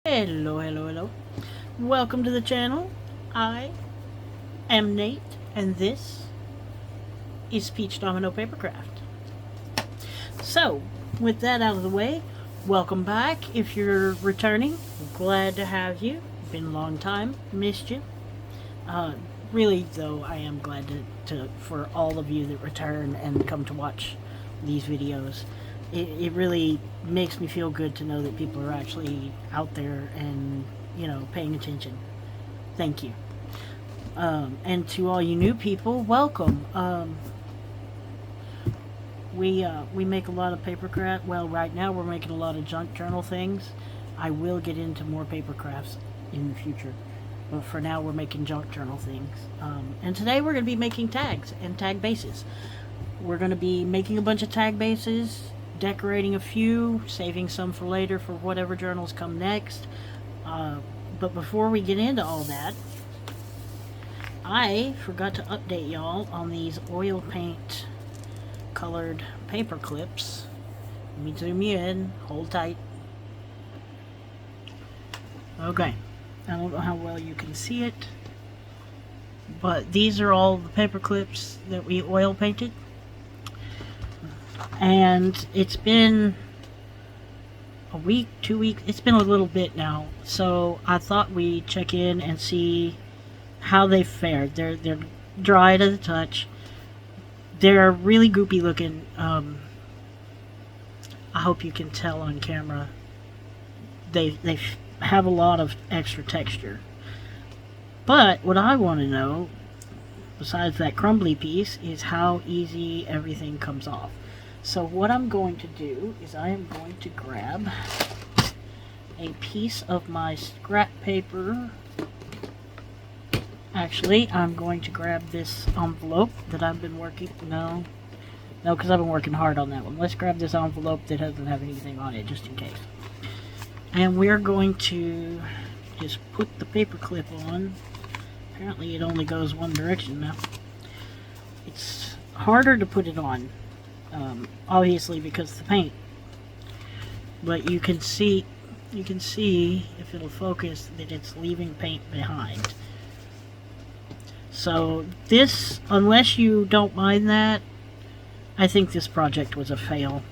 Hello. Welcome to the channel. I am Nate, and this is Peach Domino Papercraft. So, with that out of the way, welcome back. If you're returning, glad to have you. Been a long time, missed you. Really, though, I am glad for all of you that return and come to watch these videos. It really makes me feel good to know that people are actually out there and, paying attention. Thank you. And to all you new people, welcome. We make a lot of paper craft. Well, right now we're making a lot of junk journal things. I will get into more paper crafts in the future. But for now, we're making junk journal things. And today we're going to be making tags and tag bases. We're going to be making a bunch of tag bases, decorating a few, saving some for later for whatever journals come next. But before we get into all that, I forgot to update y'all on these oil paint colored paper clips. Let me zoom you in. Hold tight. Okay. I don't know how well you can see it, but these are all the paper clips that we oil painted. And it's been a week, 2 weeks, it's been a little bit now, so I thought we'd check in and see how they fared. They're dry to the touch. They're really goopy looking. I hope you can tell on camera. They have a lot of extra texture. But what I want to know, besides that crumbly piece, is how easy everything comes off. So what I'm going to do is I am going to grab a piece of my scrap paper. Actually, I'm going to grab this envelope that I've been working... No, because I've been working hard on that one. Let's grab this envelope that doesn't have anything on it, just in case. And we're going to just put the paper clip on. Apparently it only goes one direction now. It's harder to put it on. Obviously because of the paint, but you can see if it'll focus that it's leaving paint behind. So this, unless you don't mind that, I think this project was a fail.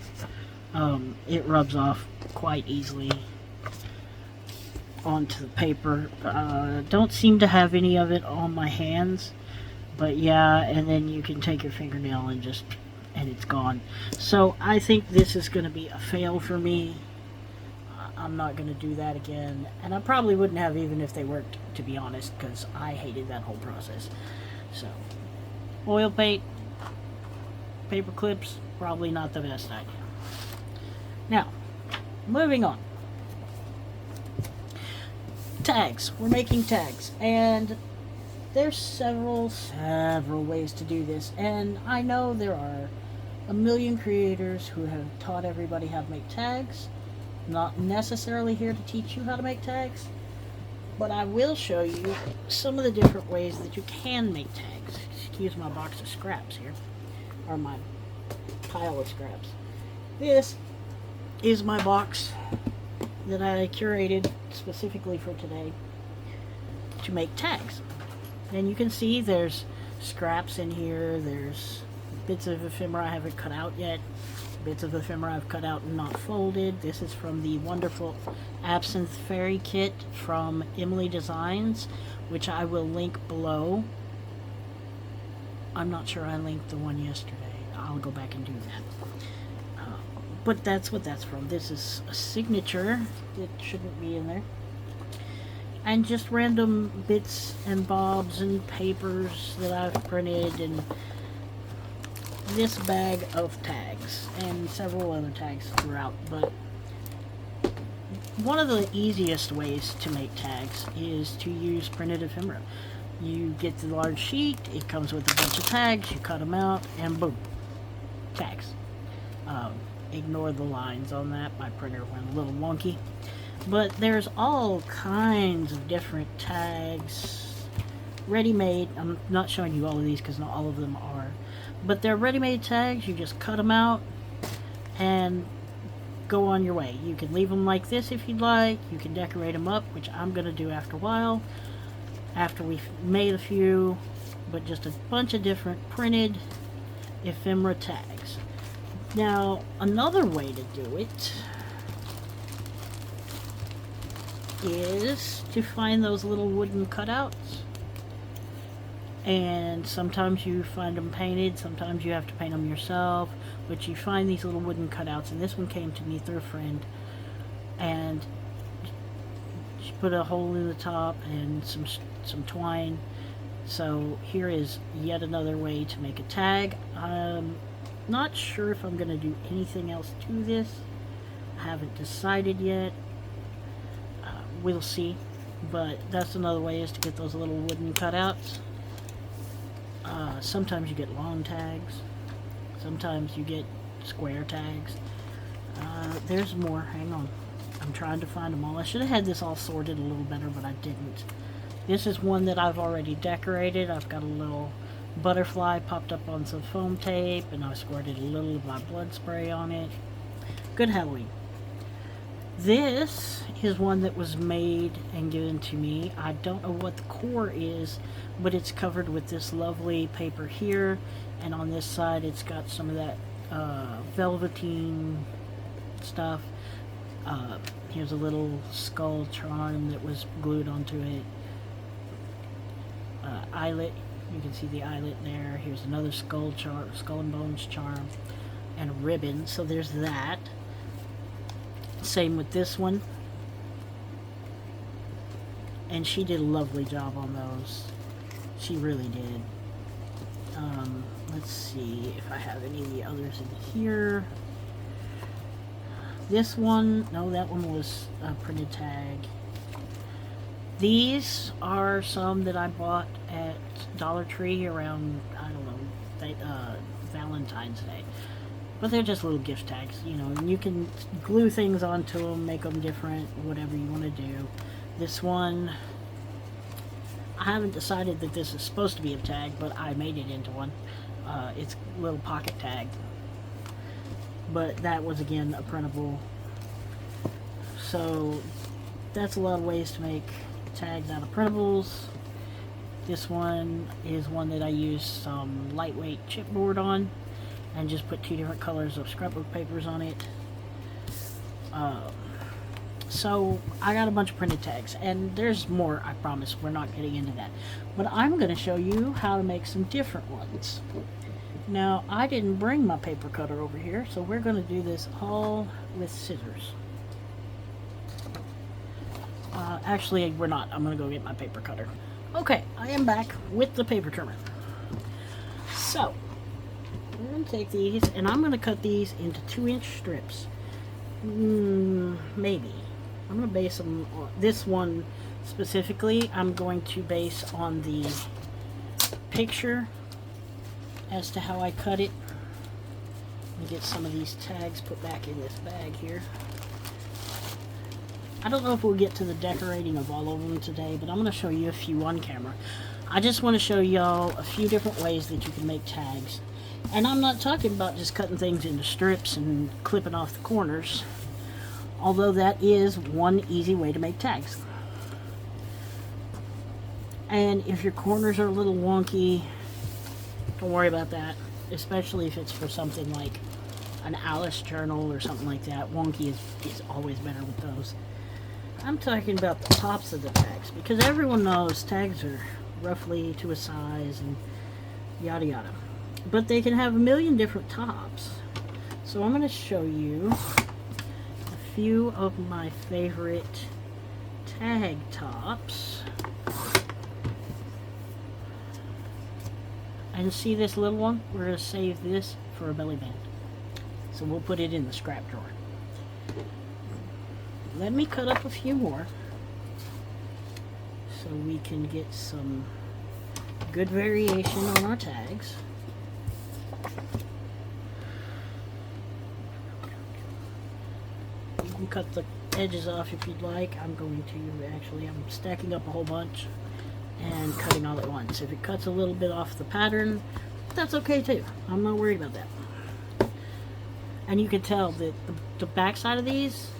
It rubs off quite easily onto the paper. Don't seem to have any of it on my hands, but yeah, and then you can take your fingernail and it's gone. So I think this is going to be a fail for me. I'm not going to do that again, and I probably wouldn't have even if they worked, to be honest, because I hated that whole process. So oil paint, paper clips, probably not the best idea. Now, moving on. Tags. We're making tags, and there's several ways to do this, and I know there are a million creators who have taught everybody how to make tags. Not necessarily here to teach you how to make tags, but I will show you some of the different ways that you can make tags. Excuse my box of scraps here, or my pile of scraps. This is my box that I curated specifically for today to make tags. And you can see there's scraps in here, there's bits of ephemera I haven't cut out yet, bits of ephemera I've cut out and not folded. This is from the wonderful Absinthe Fairy Kit from Emily Designs, which I will link below. I'm not sure I linked the one yesterday. I'll go back and do that. But that's what that's from. This is a signature that shouldn't be in there. And just random bits and bobs and papers that I've printed, and this bag of tags and several other tags throughout. But one of the easiest ways to make tags is to use printed ephemera. You get the large sheet, it comes with a bunch of tags, you cut them out, and boom, tags. Ignore the lines on that, my printer went a little wonky. But there's all kinds of different tags, ready-made. I'm not showing you all of these because not all of them are. But they're ready-made tags. You just cut them out and go on your way. You can leave them like this if you'd like. You can decorate them up, which I'm going to do after a while, after we've made a few, but just a bunch of different printed ephemera tags. Now, another way to do it is to find those little wooden cutouts. And sometimes you find them painted, sometimes you have to paint them yourself, but you find these little wooden cutouts, and this one came to me through a friend, and she put a hole in the top and some twine. So here is yet another way to make a tag. I'm not sure if I'm going to do anything else to this. I haven't decided yet. We'll see, but that's another way, is to get those little wooden cutouts. Sometimes you get long tags, sometimes you get square tags. There's more. Hang on, I'm trying to find them all. I should have had this all sorted a little better, but I didn't. This is one that I've already decorated. I've got a little butterfly popped up on some foam tape, and I squirted a little of my blood spray on it. Good Halloween. This is one that was made and given to me. I don't know what the core is, but it's covered with this lovely paper here, and on this side it's got some of that velveteen stuff. Here's a little skull charm that was glued onto it. Eyelet, you can see the eyelet there. Here's another skull and bones charm, and a ribbon. So there's that. Same with this one. And she did a lovely job on those. She really did. Let's see if I have any of the others in here. This one, no, that one was a printed tag. These are some that I bought at Dollar Tree around, I don't know, Valentine's Day. But they're just little gift tags, you know, and you can glue things onto them, make them different, whatever you want to do. This one, I haven't decided that this is supposed to be a tag, but I made it into one. It's a little pocket tag. But that was, again, a printable. So that's a lot of ways to make tags out of printables. This one is one that I used some lightweight chipboard on, and just put 2 different colors of scrapbook papers on it. So I got a bunch of printed tags, and there's more, I promise. We're not getting into that, but I'm going to show you how to make some different ones. Now, I didn't bring my paper cutter over here, so we're going to do this all with scissors. Actually, we're not. I'm going to go get my paper cutter. Okay, I am back with the paper trimmer. So I'm going to take these, and I'm going to cut these into 2-inch strips. Maybe. I'm going to base them on this one specifically. I'm going to base on the picture as to how I cut it. Let me get some of these tags put back in this bag here. I don't know if we'll get to the decorating of all of them today, but I'm going to show you a few on camera. I just want to show y'all a few different ways that you can make tags. And I'm not talking about just cutting things into strips and clipping off the corners, although that is one easy way to make tags. And if your corners are a little wonky, don't worry about that, especially if it's for something like an Alice journal or something like that. Wonky is always better with those. I'm talking about the tops of the tags, because everyone knows tags are roughly to a size and yada yada. But they can have a million different tops. So I'm going to show you a few of my favorite tag tops. And see this little one? We're going to save this for a belly band. So we'll put it in the scrap drawer. Let me cut up a few more so we can get some good variation on our tags. You can cut the edges off if you'd like. I'm going to actually, I'm stacking up a whole bunch and cutting all at once. If it cuts a little bit off the pattern, that's okay too. I'm not worried about that. And you can tell that the back side of these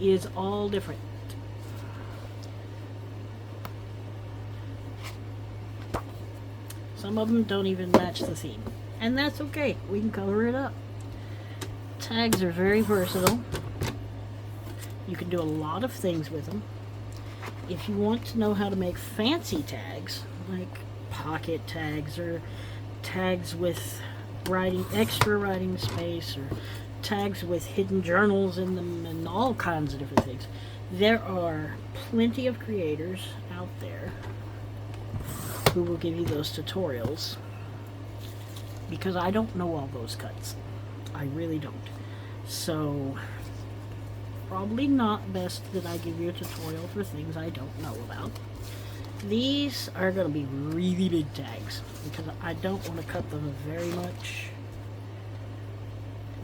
is all different. Some of them don't even match the theme, and that's okay. We can color it up. Tags are very versatile. You can do a lot of things with them. If you want to know how to make fancy tags, like pocket tags or tags with extra writing space, or tags with hidden journals in them, and all kinds of different things, there are plenty of creators out there who will give you those tutorials, because I don't know all those cuts. I really don't. So probably not best that I give you a tutorial for things I don't know about. These are going to be really big tags because I don't want to cut them very much,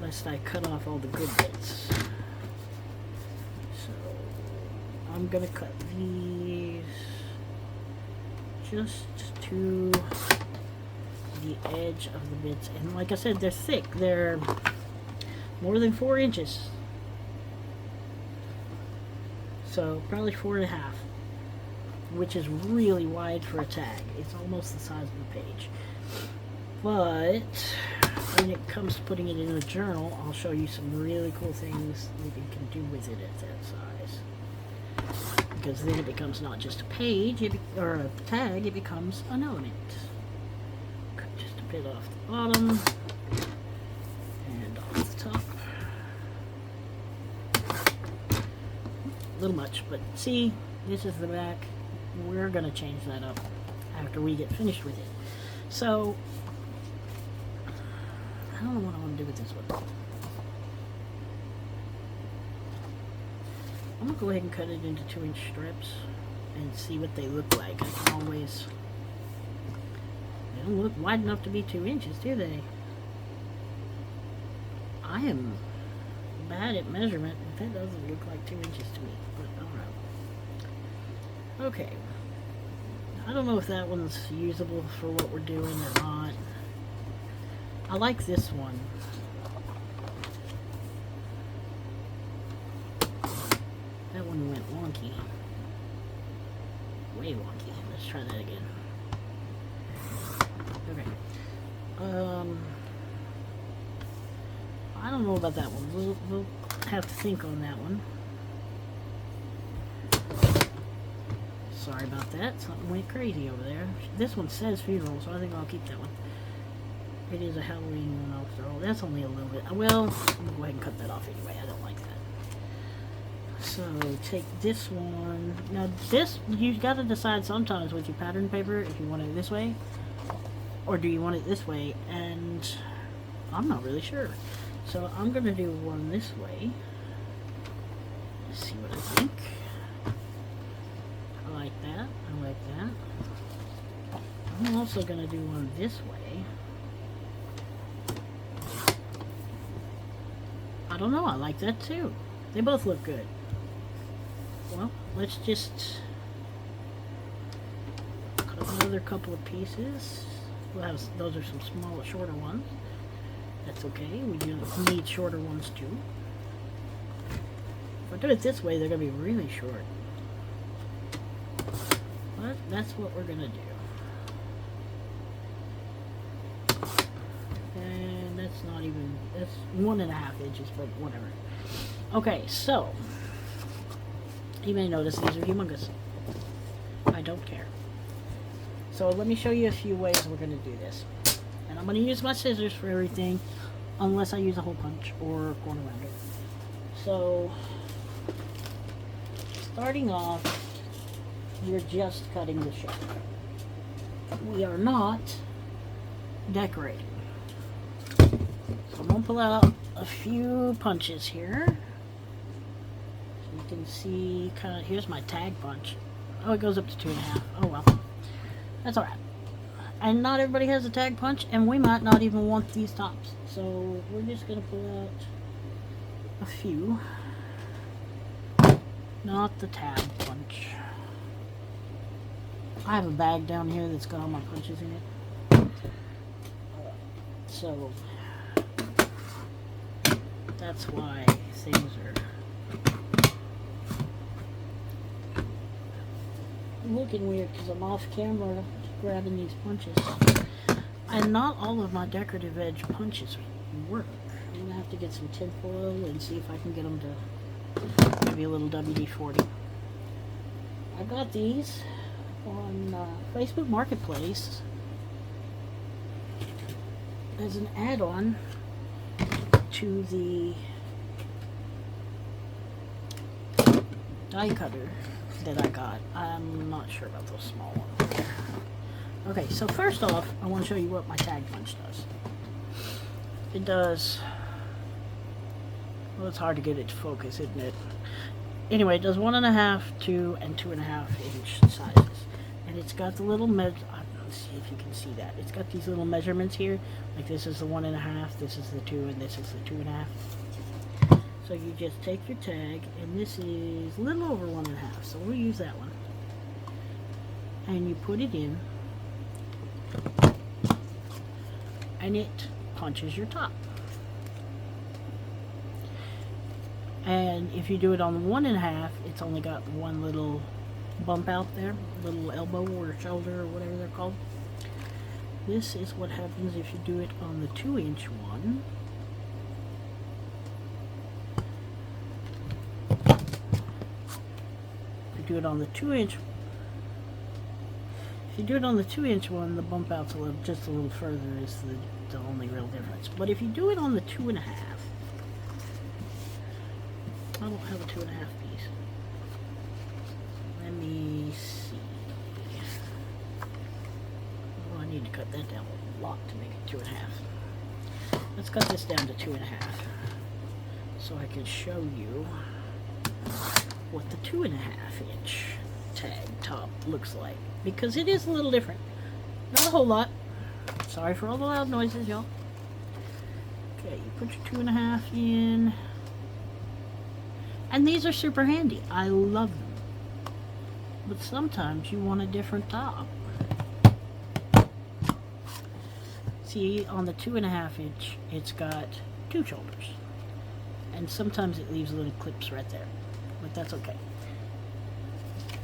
lest I cut off all the good bits. So I'm going to cut these just to the edge of the bits, and like I said, they're thick. They're more than 4 inches, so probably 4.5, which is really wide for a tag. It's almost the size of the page. But when it comes to putting it in a journal, I'll show you some really cool things that you can do with it at that size. Because then it becomes not just a page or a tag, it becomes an element. Cut just a bit off the bottom and off the top. A little much, but see, this is the back. We're going to change that up after we get finished with it. So, I don't know what I want to do with this one. I'm going to go ahead and cut it into 2-inch strips and see what they look like. I can always... They don't look wide enough to be 2 inches, do they? I am bad at measurement, but that doesn't look like 2 inches to me. But alright. Okay. I don't know if that one's usable for what we're doing or not. I like this one. That one went wonky. Way wonky. Let's try that again. Okay. I don't know about that one. We'll have to think on that one. Sorry about that. Something went crazy over there. This one says funeral, so I think I'll keep that one. It is a Halloween one after all. That's only a little bit. Well, I'm going to go ahead and cut that off anyway. I don't like that. So, take this one. Now, this, you've got to decide sometimes with your pattern paper if you want it this way or do you want it this way, and I'm not really sure. So, I'm going to do one this way. Let's see what I think. I like that. I like that. I'm also going to do one this way. I don't know. I like that too. They both look good. Well, let's just cut another couple of pieces. We'll have, those are some smaller, shorter ones. That's okay. We do need shorter ones too. If I do it this way, they're going to be really short. But that's what we're going to do. And that's not even, that's 1.5 inches, but whatever. Okay, so you may notice these are humongous. I don't care. So let me show you a few ways we're going to do this. And I'm going to use my scissors for everything, unless I use a hole punch or going around it. So, starting off, you're just cutting the shape. We are not decorating. So I'm going to pull out a few punches here. So you can see, kind of, here's my tag punch. Oh, it goes up to 2.5. Oh well. That's alright. And not everybody has a tag punch, and we might not even want these tops. So we're just going to pull out a few. Not the tag punch. I have a bag down here that's got all my punches in it. That's why things are looking weird, because I'm off camera grabbing these punches. And not all of my decorative edge punches work. I'm going to have to get some tin foil and see if I can get them to maybe a little WD-40. I got these on Facebook Marketplace as an add-on to the die cutter that I got. I'm not sure about those small ones. Okay, so first off, I want to show you what my tag punch does. It does, well, it's hard to get it to focus, isn't it? Anyway, it does 1.5, 2, and 2.5 inch sizes. And it's got the little let's see if you can see that. It's got these little measurements here. Like this is the 1.5, this is the 2, and this is the 2.5. So you just take your tag, and this is a little over 1.5, so we'll use that one. And you put it in, and it punches your top. And if you do it on the 1.5, it's only got one little bump out there, little elbow or shoulder or whatever they're called. This is what happens if you do it on the 2-inch one. If you do it on the 2-inch, if you do it on the 2-inch one, the bump out's just a little further is the only real difference. But if you do it on the 2.5, I don't have a 2.5 piece. Let me see. Oh, I need to cut that down a lot to make it 2.5. Let's cut this down to 2.5 so I can show you what the 2.5 inch tag top looks like, because it is a little different. Not a whole lot. Sorry for all the loud noises, y'all. Okay, you put your 2.5 in. And these are super handy. I love them. But sometimes you want a different top. See, on the 2.5 inch, it's got 2 shoulders. And sometimes it leaves little clips right there. But that's okay.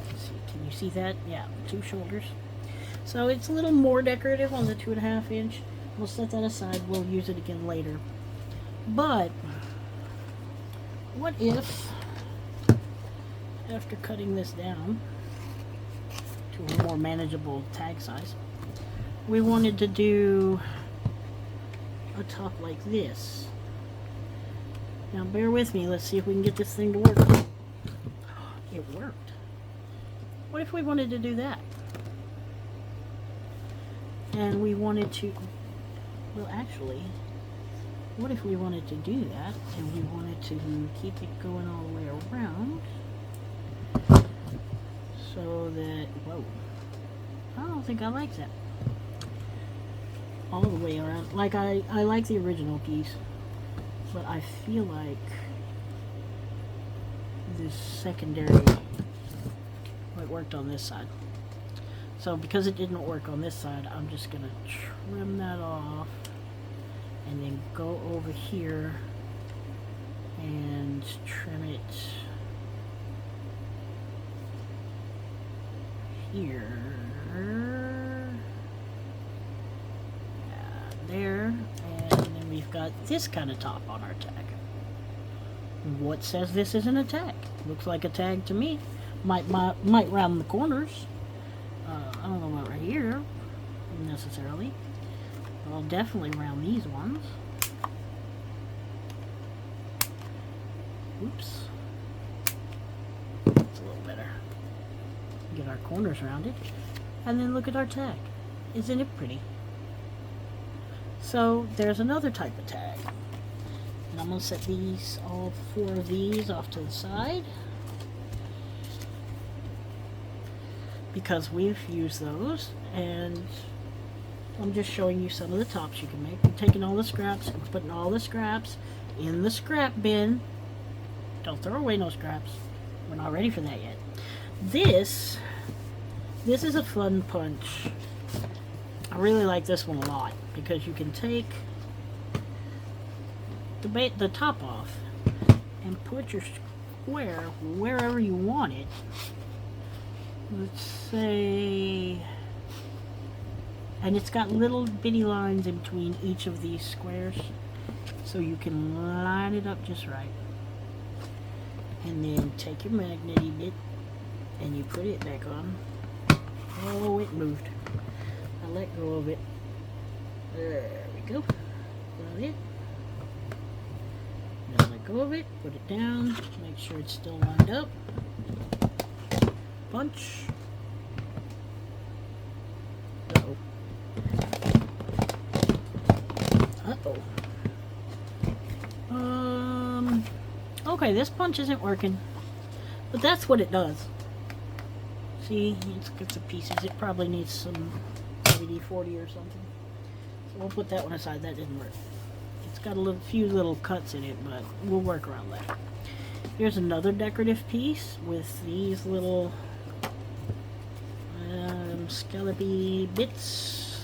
Let's see, can you see that? Yeah, 2 shoulders. So it's a little more decorative on the 2.5 inch. We'll set that aside. We'll use it again later. But what if, after cutting this down to a more manageable tag size, we wanted to do a top like this? Now bear with me, let's see if we can get this thing to work. It worked. What if we wanted to do that? And we wanted to, well actually, what if we wanted to do that and we wanted to keep it going all the way around so that, whoa, I don't think I like that. All the way around. Like I like the original piece, but I feel like this secondary, it worked on this side. So because it didn't work on this side, I'm just going to trim that off and then go over here and trim it here. There, and then we've got this kind of top on our tag. What says this isn't a tag? Looks like a tag to me. Might round the corners. I don't know about right here necessarily, but I'll definitely round these ones. Oops, that's a little better. Get our corners rounded, and then look at our tag. Isn't it pretty? So there's another type of tag, and I'm going to set these, all 4 of these, off to the side because we've used those, and I'm just showing you some of the tops you can make. I'm taking all the scraps and putting all the scraps in the scrap bin. Don't throw away no scraps. We're not ready for that yet. This is a fun punch. I really like this one a lot because you can take the top off and put your square wherever you want it. Let's say, and it's got little bitty lines in between each of these squares, so you can line it up just right. And then take your magnet-y bit and you put it back on. Oh, it moved. I let go of it. There we go. Got it. Now let go of it, put it down, make sure it's still lined up. Punch. Uh-oh. Uh-oh. Okay, this punch isn't working, but that's what it does. See, it's got some pieces. It probably needs some WD-40 or something. So we'll put that one aside. That didn't work. It's got a few little cuts in it, but we'll work around that. Here's another decorative piece with these little scallopy bits.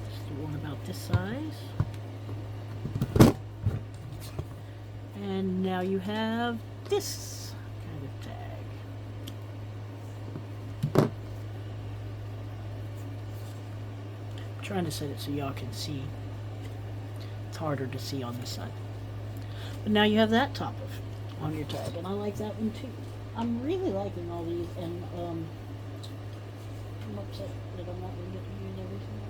Just do one about this size. And now you have this kind of tag. I'm trying to set it so y'all can see. It's harder to see on this side. But now you have that top of on your tag, and I like that one too. I'm really liking all these, and I'm upset that I'm not going to get to use everything.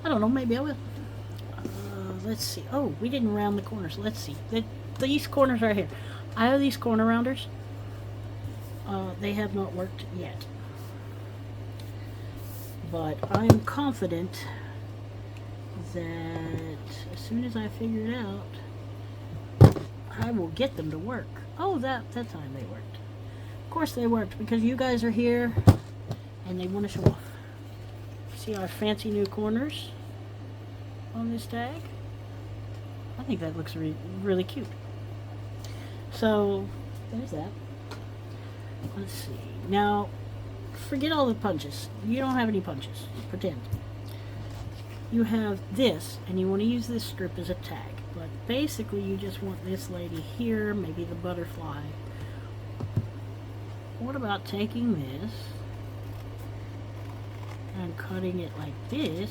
I don't know, maybe I will. Let's see. Oh, we didn't round the corners. Let's see. These corners right here. I have these corner rounders. They have not worked yet. But I'm confident that as soon as I figure it out, I will get them to work. Oh, that time they worked. Of course they worked because you guys are here and they want to show off. See our fancy new corners on this tag? I think that looks really cute. So, there's that. Let's see. Now, forget all the punches. You don't have any punches. Pretend. You have this, and you want to use this strip as a tag. But basically, you just want this lady here, maybe the butterfly. What about taking this and cutting it like this?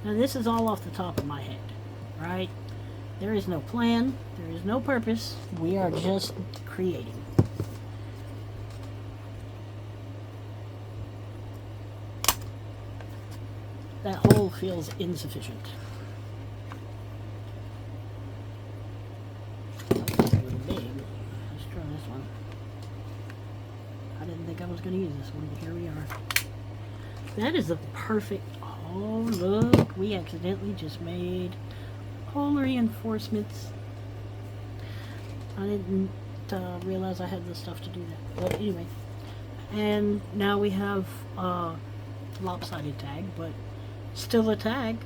Now this is all off the top of my head, right? There is no plan, there is no purpose, we are just creating. That hole feels insufficient. That's a little big. Let's try this one. I didn't think I was going to use this one, but here we are. That is the perfect... Oh, look, we accidentally just made hole reinforcements. I didn't realize I had the stuff to do that. But anyway, and now we have a lopsided tag, but still a tag.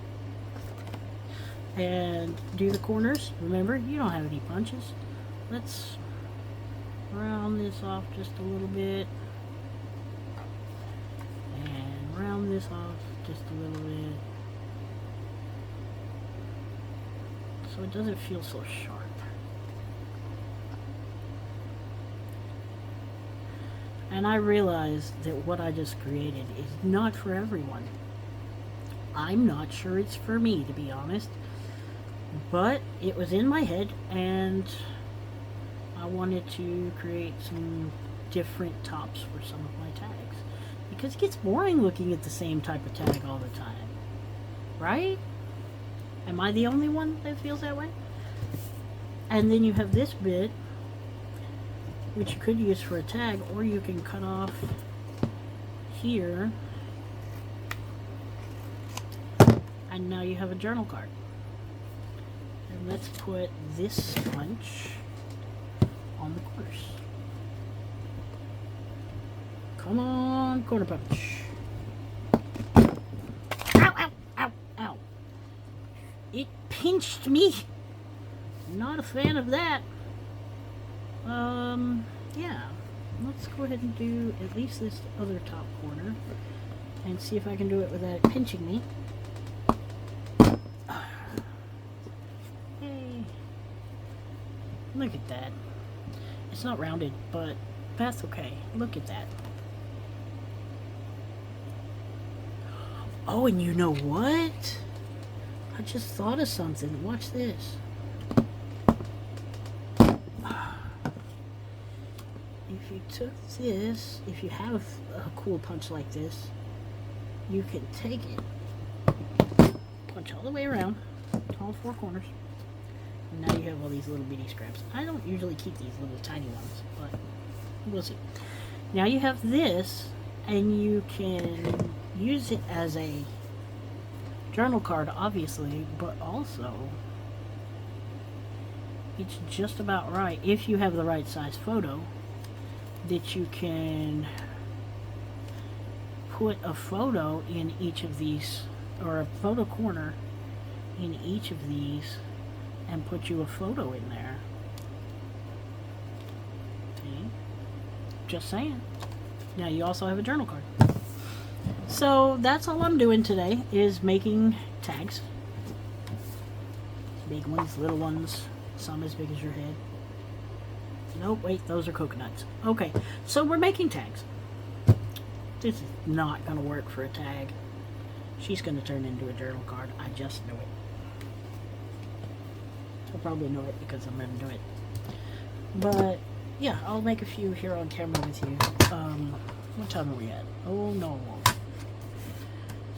And do the corners. Remember, you don't have any punches. Let's round this off just a little bit. And round this off just a little bit, so it doesn't feel so sharp. And I realized that what I just created is not for everyone. I'm not sure it's for me, to be honest, but it was in my head and I wanted to create some different tops for some of my tags. Because it gets boring looking at the same type of tag all the time. Right? Am I the only one that feels that way? And then you have this bit, which you could use for a tag, or you can cut off here. And now you have a journal card. And let's put this punch on the corners. Come on, corner punch. Ow, ow, ow, ow. It pinched me. Not a fan of that. Yeah. Let's go ahead and do at least this other top corner. and see if I can do it without it pinching me. Hey, look at that. It's not rounded, but that's okay. Look at that. Oh, and you know what? I just thought of something. Watch this. If you took this, if you have a cool punch like this, you can take it, punch all the way around, all four corners, and now you have all these little bitty scraps. I don't usually keep these little tiny ones, but we'll see. Now you have this, and you can use it as a journal card, obviously, but also it's just about right, if you have the right size photo, that you can put a photo in each of these, or a photo corner in each of these, and put you a photo in there. See? Just saying. Now you also have a journal card. So that's all I'm doing today, is making tags. Big ones, little ones, some as big as your head. Nope, wait, those are coconuts. Okay, so we're making tags. This is not going to work for a tag. She's going to turn into a journal card. I just know it. I'll probably know it because I'm going to do it. But, yeah, I'll make a few here on camera with you. What time are we at? Oh, no.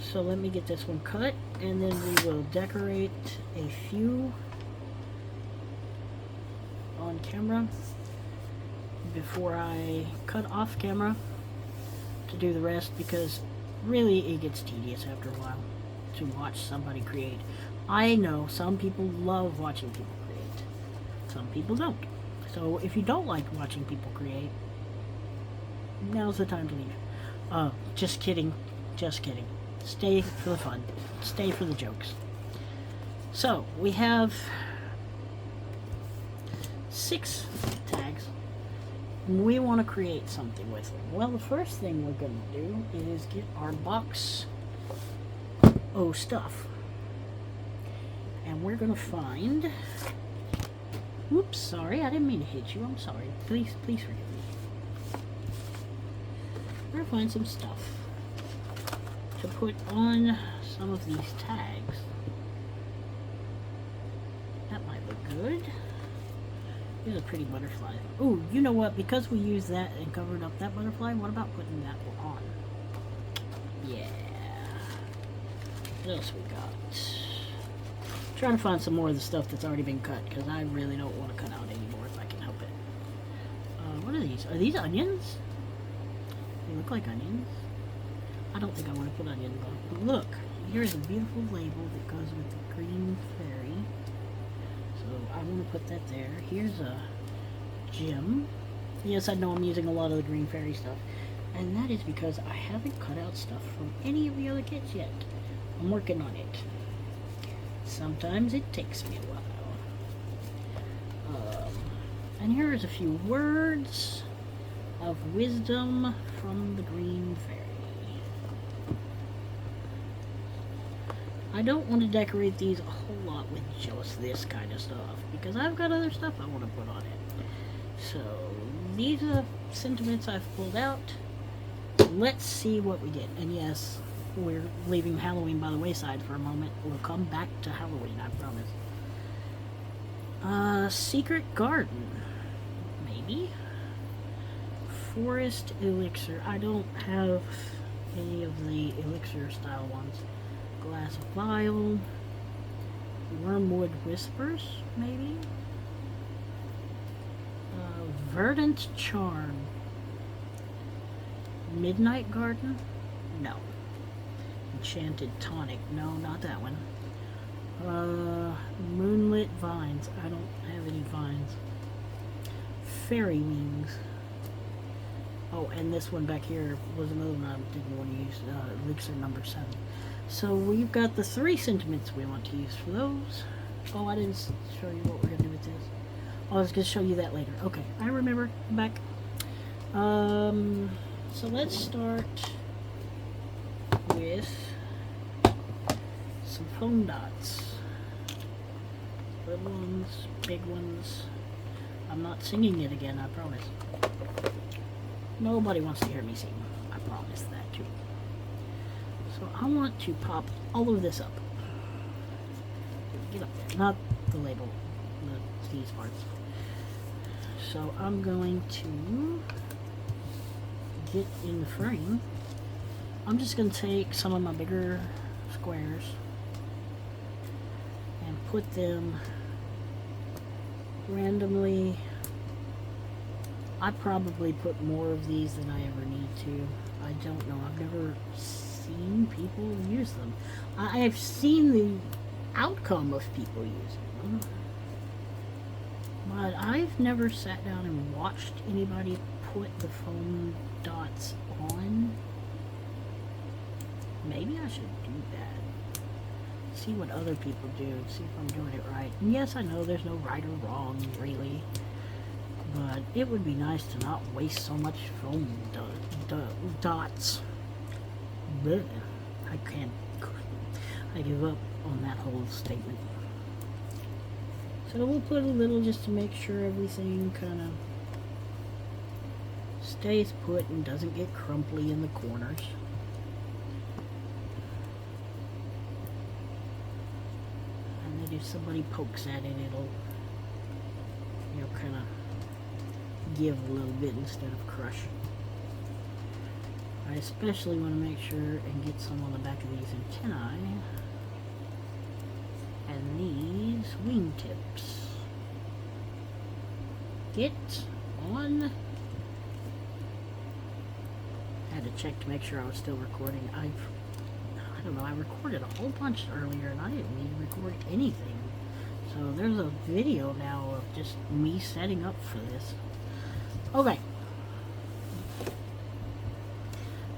So let me get this one cut, and then we will decorate a few on camera before I cut off camera to do the rest, because really it gets tedious after a while to watch somebody create. I know some people love watching people create. Some people don't. So if you don't like watching people create, now's the time to leave. Just kidding. Just kidding. Stay for the fun. Stay for the jokes. So we have 6 tags. We want to create something with them. Well, the first thing we're going to do is get our box of stuff. And we're going to find... Oops, sorry, I didn't mean to hit you. I'm sorry. Please forgive me. We're going to find some stuff to put on some of these tags. That might look good. Here's a pretty butterfly. Oh, you know what? Because we used that and covered up that butterfly, what about putting that on? Yeah. What else we got? Trying to find some more of the stuff that's already been cut, because I really don't want to cut out anymore if I can help it. What are these? Are these onions? They look like onions. I don't think I want to put onions on. But look, here's a beautiful label that goes with the green fairy. So I want to put that there. Here's a gem. Yes, I know I'm using a lot of the green fairy stuff. And that is because I haven't cut out stuff from any of the other kits yet. I'm working on it. Sometimes it takes me a while. And here is a few words of wisdom from the green fairy. I don't want to decorate these a whole lot with just this kind of stuff, because I've got other stuff I want to put on it. So these are sentiments I've pulled out. Let's see what we get. And yes, we're leaving Halloween by the wayside for a moment. We'll come back to Halloween, I promise. Secret garden. Maybe. Forest elixir. I don't have any of the elixir style ones. Glass vial. Wormwood whispers, maybe. Verdant charm. Midnight garden? No. Enchanted tonic. No, not that one. Moonlit vines. I don't have any vines. Fairy wings. Oh, and this one back here was another one I didn't want to use. Elixir number 7. So we've got the 3 sentiments we want to use for those. Oh, I didn't show you what we're going to do with this. Oh, I was going to show you that later. Okay, I remember. I'm back. So let's start with some foam dots. Little ones, big ones. I'm not singing it again, I promise. Nobody wants to hear me sing. I promise that too. So I want to pop all of this up. Get up there. Not the label, these parts. So I'm going to get in the frame. I'm just going to take some of my bigger squares and put them randomly. I probably put more of these than I ever need to. I don't know. I've never seen people use them. I've seen the outcome of people using them, but I've never sat down and watched anybody put the foam dots on. Maybe I should do that. See what other people do. See if I'm doing it right. And yes, I know there's no right or wrong, really. But it would be nice to not waste so much foam dots. But I can't. I give up on that whole statement. So we'll put a little just to make sure everything kind of stays put and doesn't get crumply in the corners. And then if somebody pokes at it, it'll, you know, kind of give a little bit instead of crush. I especially want to make sure and get some on the back of these antennae and these wingtips. Get on. I had to check to make sure I was still recording. I don't know, I recorded a whole bunch earlier and I didn't need to record anything. So there's a video now of just me setting up for this. Okay.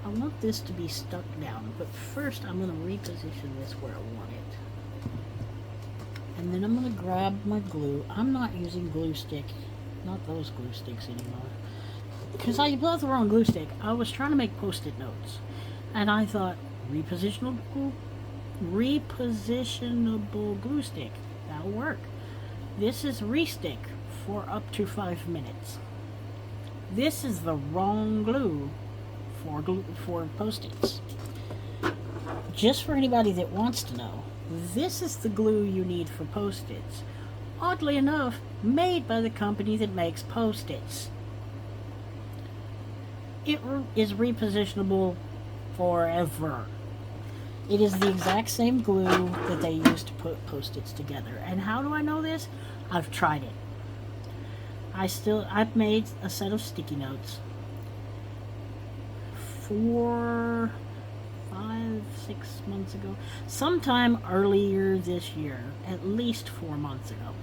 I want this to be stuck down, but first I'm going to reposition this where I want it. And then I'm going to grab my glue. I'm not using glue stick, not those glue sticks anymore. Because I bought the wrong glue stick. I was trying to make post-it notes. And I thought, repositionable glue stick. That'll work. This is Restick for up to 5 minutes. This is the wrong glue for post-its. Just for anybody that wants to know, this is the glue you need for post-its. Oddly enough, made by the company that makes post-its. It is repositionable forever. It is the exact same glue that they use to put post-its together. And how do I know this? I've tried it. I've made a set of sticky notes 4, 5, 6 months ago. Sometime earlier this year. At least 4 months ago.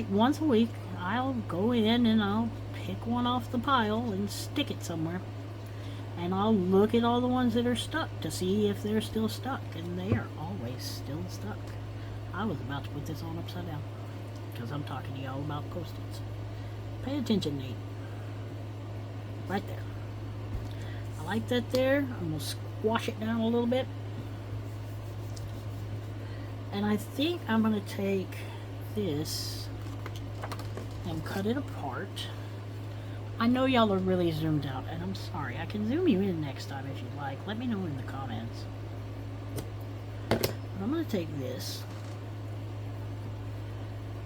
Once a week, I'll go in and I'll pick one off the pile and stick it somewhere. And I'll look at all the ones that are stuck to see if they're still stuck. And they are always still stuck. I was about to put this on upside down, because I'm talking to y'all about post-its. Pay attention, Nate. Right there. I like that there. I'm going to squash it down a little bit. And I think I'm going to take this and cut it apart. I know y'all are really zoomed out, and I'm sorry. I can zoom you in next time if you'd like. Let me know in the comments. But I'm going to take this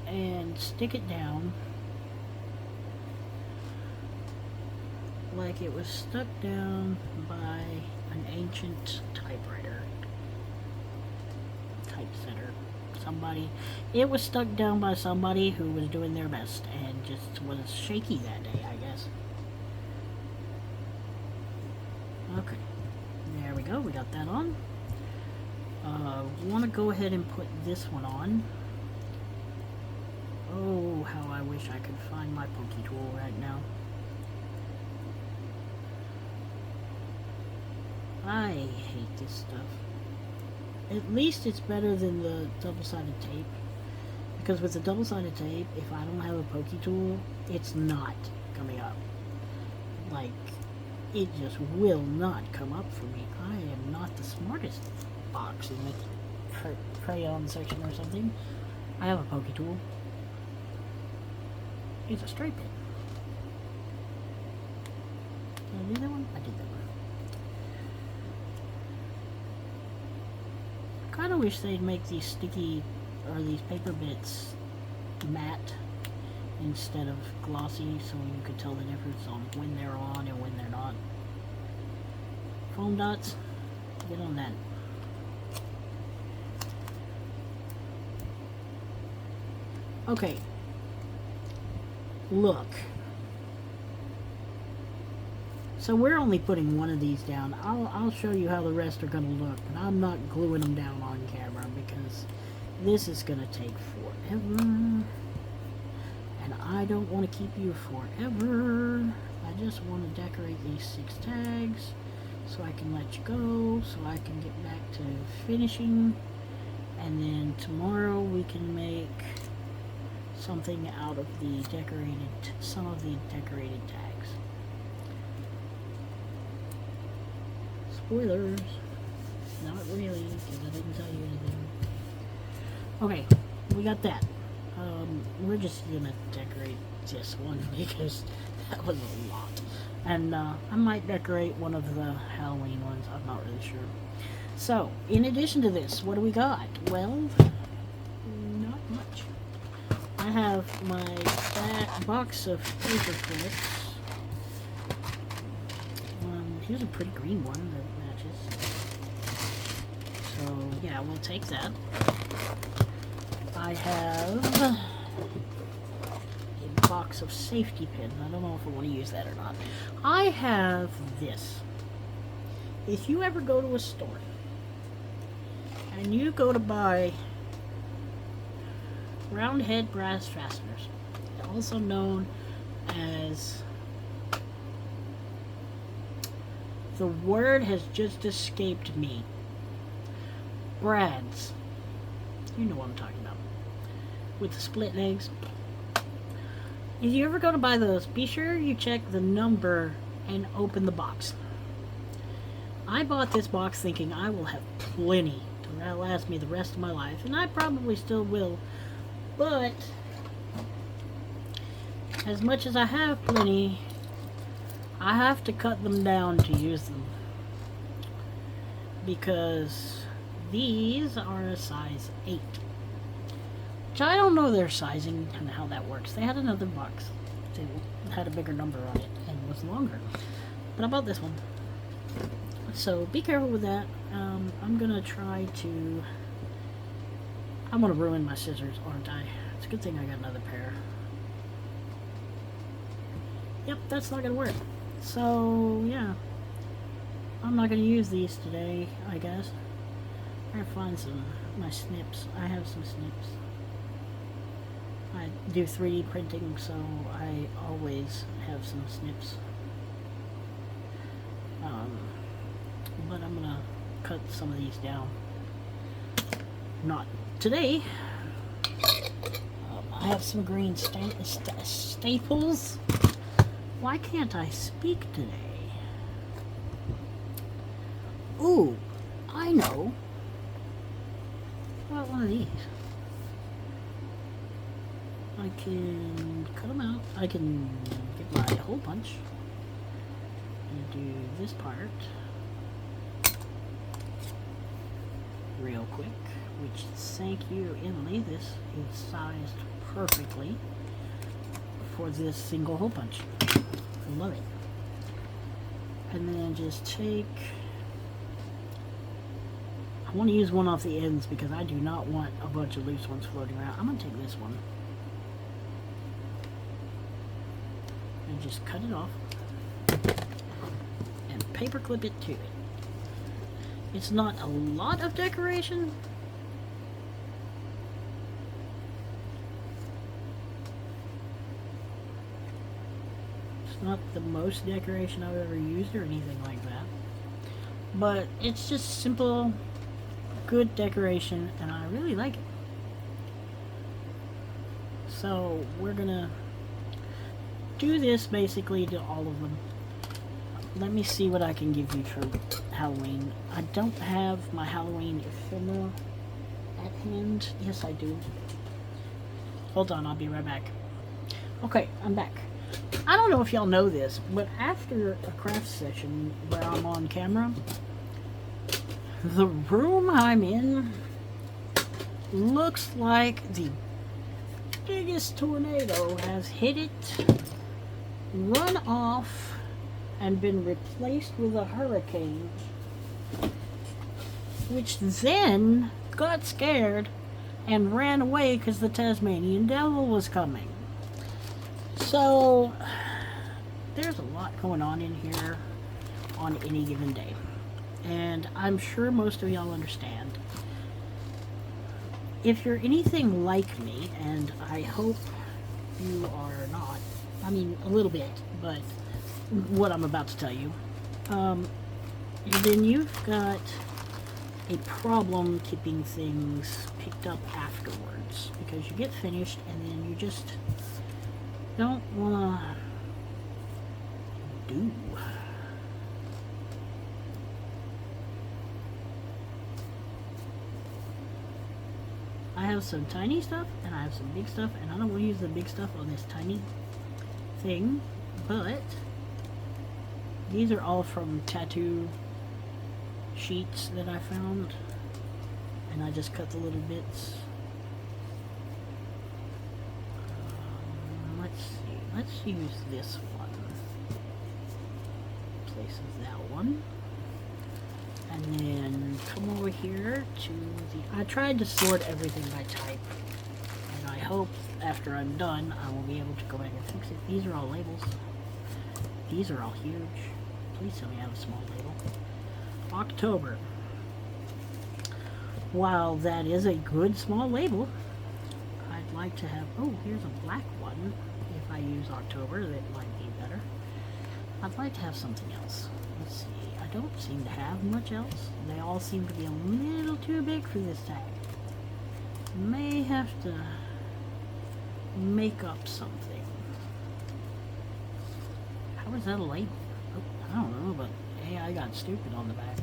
and stick it down like it was stuck down by an ancient typewriter, typesetter. Somebody, it was stuck down by somebody who was doing their best and just was shaky that day, I guess. Okay, there we go, we got that on. Want to go ahead and put this one on. Oh, how I wish I could find my pokey tool right now. I hate this stuff. At least it's better than the double-sided tape. Because with the double-sided tape, if I don't have a pokey tool, it's not coming up. Like, it just will not come up for me. I am not the smartest box in the crayon section or something. I have a pokey tool. It's a straight pin. Did I do that one? I did that one. I kind of wish they'd make these sticky, or these paper bits matte instead of glossy, so you could tell the difference on when they're on and when they're not. Foam dots, get on that. Okay, look. So we're only putting one of these down. I'll show you how the rest are going to look, but I'm not gluing them down on camera because this is going to take forever. And I don't want to keep you forever. I just want to decorate these 6 tags so I can let you go, so I can get back to finishing. And then tomorrow we can make something out of the some of the decorated tags. Spoilers. Not really, because I didn't tell you anything. Okay, we got that. We're just gonna decorate this one because that was a lot. And I might decorate one of the Halloween ones, I'm not really sure. So, in addition to this, what do we got? Well, not much. I have my box of paper clips. Here's a pretty green one that matches. So, yeah, we'll take that. I have a box of safety pins. I don't know if I want to use that or not. I have this. If you ever go to a store and you go to buy round head brass fasteners, also known as, the word has just escaped me, brads. You know what I'm talking about. With the split legs. If you ever go to buy those, be sure you check the number and open the box. I bought this box thinking I will have plenty to last me the rest of my life, and I probably still will, but as much as I have plenty, I have to cut them down to use them, because these are a size 8. Which I don't know their sizing and how that works. They had another box that had a bigger number on it and was longer. But I bought this one. So be careful with that. I'm gonna try to... I'm gonna ruin my scissors, aren't I? It's a good thing I got another pair. Yep, that's not gonna work. So, yeah. I'm not gonna use these today, I guess. I'm gonna find my snips. I have some snips. I do 3D printing, so I always have some snips. But I'm gonna cut some of these down. Not today. I have some green staples. Why can't I speak today? Ooh, I know. How about one of these? I can cut them out. I can get my hole punch and do this part real quick, which, thank you, Emily, this is sized perfectly for this single hole punch. I love it. And then just take... I want to use one off the ends because I do not want a bunch of loose ones floating around. I'm going to take this one and just cut it off and paper clip it to it. It's not a lot of decoration, it's not the most decoration I've ever used or anything like that, but it's just simple, good decoration, and I really like it. So we're gonna do this basically to all of them. let me see what I can give you for Halloween. I don't have my Halloween ephemera at hand. Yes, I do. Hold on, I'll be right back. Okay, I'm back. I don't know if y'all know this, but after a craft session where I'm on camera, the room I'm in looks like the biggest tornado has hit it, run off, and been replaced with a hurricane, which then got scared and ran away because the Tasmanian devil was coming. So there's a lot going on in here on any given day, and I'm sure most of y'all understand. If you're anything like me, and I hope you are not, I mean a little bit, but what I'm about to tell you, then you've got a problem keeping things picked up afterwards, because you get finished and then you just don't want to do. I have some tiny stuff and I have some big stuff, and I don't want to use the big stuff on this tiny thing, but these are all from tattoo sheets that I found, and I just cut the little bits. Let's see, let's use this one in place of that one, and then come over here to the, I tried to sort everything by type, and I hope after I'm done I will be able to go back and fix it. These are all labels. These are all huge. Please tell me I have a small label. October. While that is a good small label, I'd like to have, oh, here's a black one. If I use October, that might be better. I'd like to have something else. Let's see. I don't seem to have much else. They all seem to be a little too big for this tag. May have to make up something. How is that a label? Oh, I don't know, but hey, I got stupid on the back.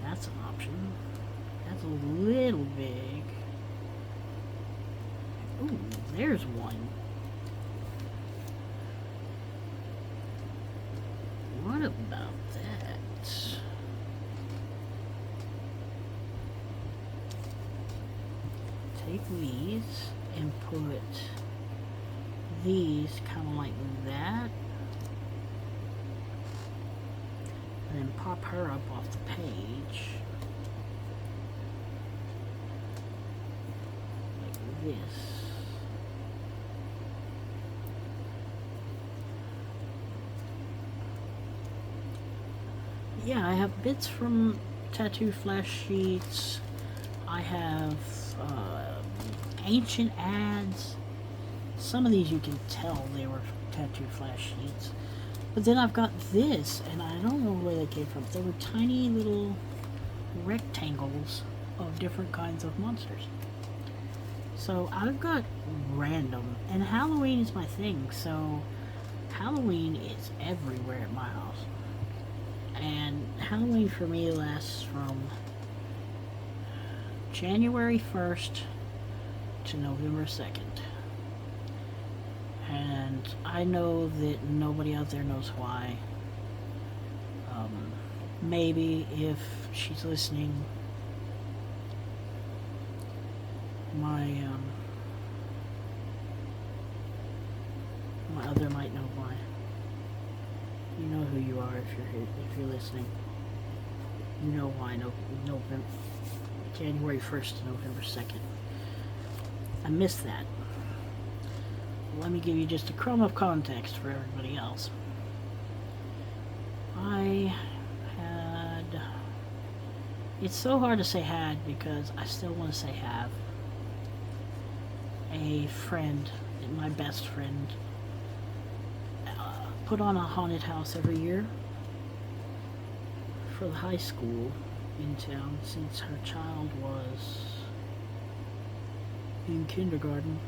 That's an option. That's a little big. Ooh, there's one. What about that? Take these and put these kind of like that, and then pop her up off the page like this. Yeah, I have bits from tattoo flash sheets. I have ancient ads. Some of these you can tell they were tattoo flash sheets. But then I've got this, and I don't know where they came from. They were tiny little rectangles of different kinds of monsters. So I've got random, and Halloween is my thing, so Halloween is everywhere at my house. And Halloween for me lasts from January 1st to November 2nd. And I know that nobody out there knows why. Maybe if she's listening, my other might know why. You know who you are if you're here, if you're listening. You know why November, January 1st to November 2nd. I missed that. Let me give you just a crumb of context for everybody else. I had... It's so hard to say had because I still want to say have. A friend, my best friend, put on a haunted house every year for the high school in town since her child was in kindergarten.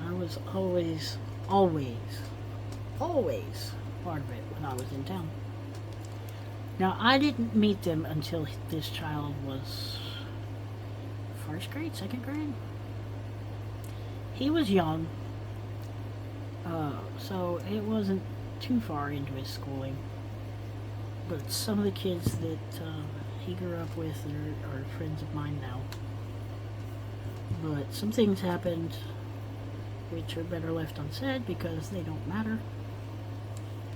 I was always part of it when I was in town. Now, I didn't meet them until this child was first grade, second grade. He was young, so it wasn't too far into his schooling. But some of the kids that he grew up with are friends of mine now. But some things happened which are better left unsaid because they don't matter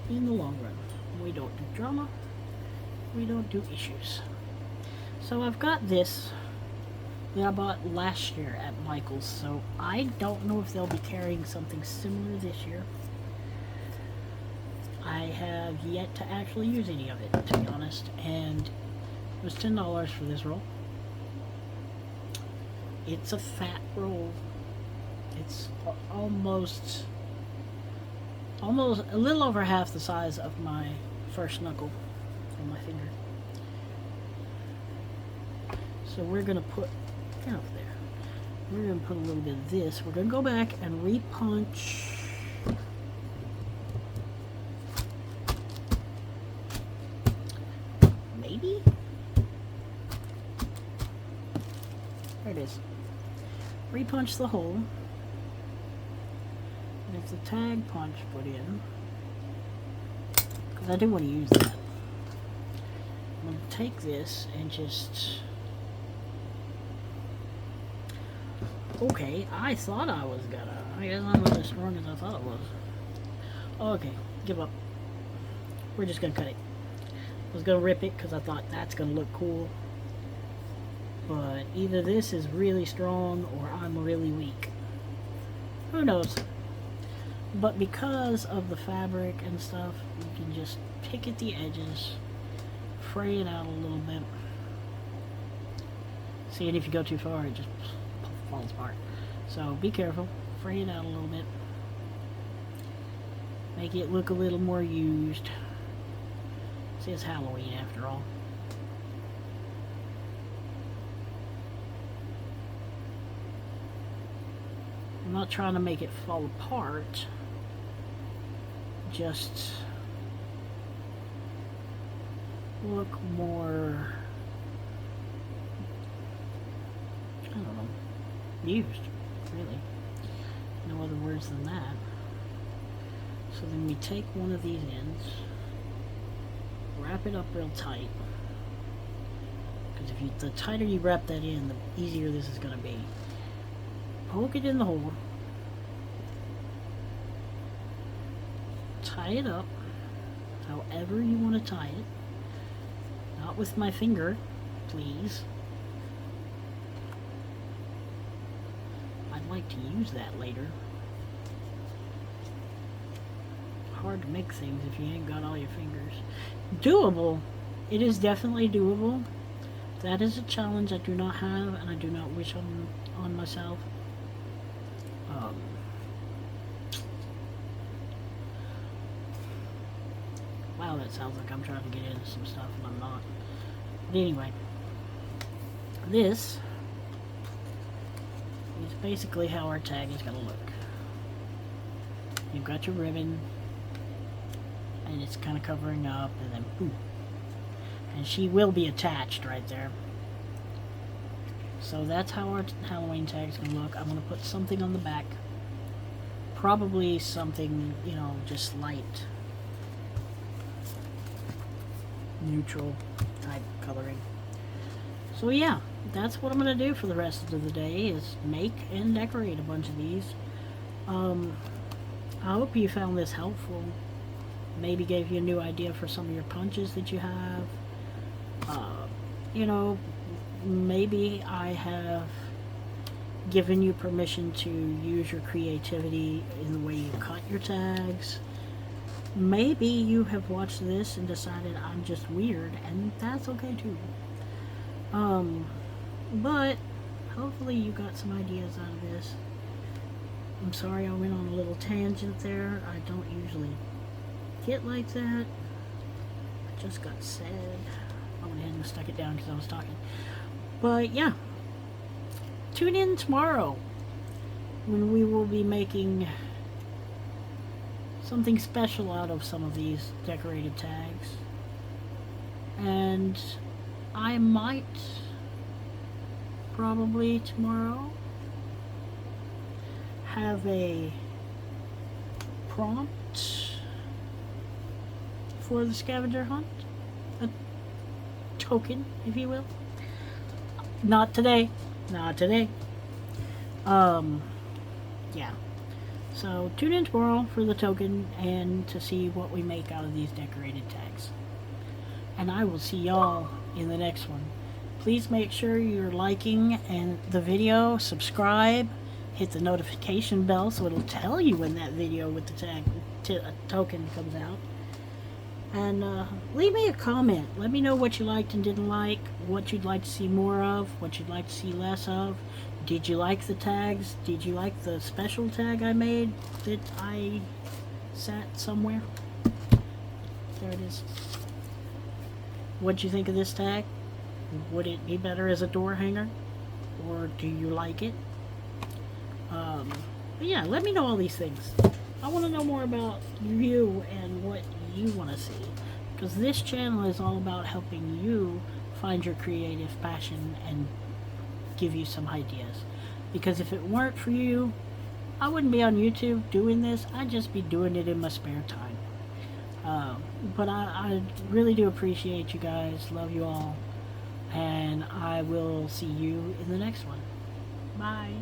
in the long run. We don't do drama. We don't do issues. So I've got this that I bought last year at Michael's, so I don't know if they'll be carrying something similar this year. I have yet to actually use any of it, to be honest, and it was $10 for this roll. It's a fat roll. It's almost a little over half the size of my first knuckle on my finger. So we're gonna put, get up there. We're gonna put a little bit of this. We're gonna go back and repunch. Maybe? There it is. Repunch the hole. And if the tag punch put in, because I do want to use that, I'm going to take this and just... Okay, I thought I was gonna. I guess I'm not as strong as I thought it was. Okay, give up. We're just gonna cut it. I was gonna rip it because I thought that's gonna look cool. But either this is really strong or I'm really weak. Who knows? But because of the fabric and stuff, you can just pick at the edges, fray it out a little bit. See, and if you go too far, it just falls apart. So be careful, fray it out a little bit. Make it look a little more used. See, it's Halloween after all. I'm not trying to make it fall apart. Just look more, I don't know, used, really. No other words than that. So then we take one of these ends, wrap it up real tight. Because the tighter you wrap that in, the easier this is going to be. Poke it in the hole. Tie it up however you want to tie it. Not with my finger, please. I'd like to use that later. Hard to make things if you ain't got all your fingers. Doable. It is definitely doable. That is a challenge I do not have and I do not wish on myself. Wow, that sounds like I'm trying to get into some stuff and I'm not. But anyway, this is basically how our tag is going to look. You've got your ribbon, and it's kind of covering up, and then boom. And she will be attached right there. So that's how our Halloween tag is going to look. I'm going to put something on the back. Probably something, you know, just light. Neutral type coloring. So yeah, that's what I'm going to do for the rest of the day, is make and decorate a bunch of these. I hope you found this helpful. Maybe gave you a new idea for some of your punches that you have. You know, maybe I have given you permission to use your creativity in the way you cut your tags. Maybe you have watched this and decided I'm just weird, and that's okay too. But hopefully you got some ideas out of this. I'm sorry I went on a little tangent there. I don't usually get like that. I just got sad. I went ahead and stuck it down because I was talking. But yeah, tune in tomorrow. when we will be making something special out of some of these decorated tags. And I might probably tomorrow have a prompt for the scavenger hunt, a token, if you will. Not today. Yeah. So tune in tomorrow for the token and to see what we make out of these decorated tags. And I will see y'all in the next one. Please make sure you're liking and the video, subscribe, hit the notification bell so it'll tell you when that video with the tag token comes out. And leave me a comment. Let me know what you liked and didn't like, what you'd like to see more of, what you'd like to see less of. Did you like the tags? Did you like the special tag I made that I sat somewhere? There it is. What'd you think of this tag? Would it be better as a door hanger? Or do you like it? But yeah, let me know all these things. I want to know more about you and what you want to see. Because this channel is all about helping you find your creative passion and give you some ideas. Because if it weren't for you, I wouldn't be on YouTube doing this. I'd just be doing it in my spare time. But I really do appreciate you guys. Love you all. And I will see you in the next one. Bye.